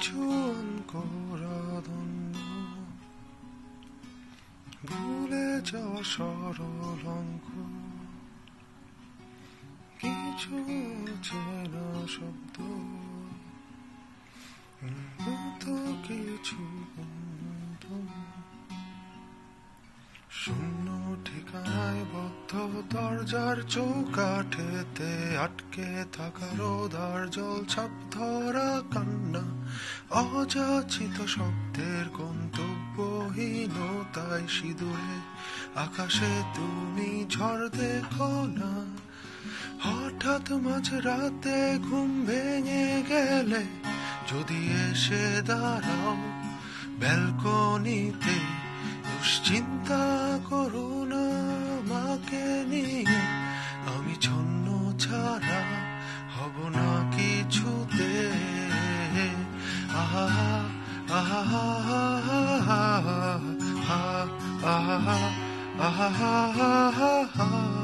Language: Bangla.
কিছু অঙ্কুরাদন্য ভুলে যাওয়া সরল অঙ্ক কিছু চেনা শব্দ মতো কিছু বন্ধন শূন্য ঠিকানায় বদ্ধ দরজার চৌকাঠেতে আটকে থাকার ধার জল ছাপ ধরা কান্না অযাচিত শব্দের গন্তব্যহীনতায় সিঁদুরে আকাশে তুমি ঝড় দেখো না হঠাৎ মাঝরাতে ঘুম ভেঙে গেলে যদি এসে দাঁড়াও ব্যালকনিতে দুশ্চিন্তা করো না মাকে নিয়ে আমি ছন্ন ছাড়া হব না কিছুতে আহা আহা আহা আহা আহা আহা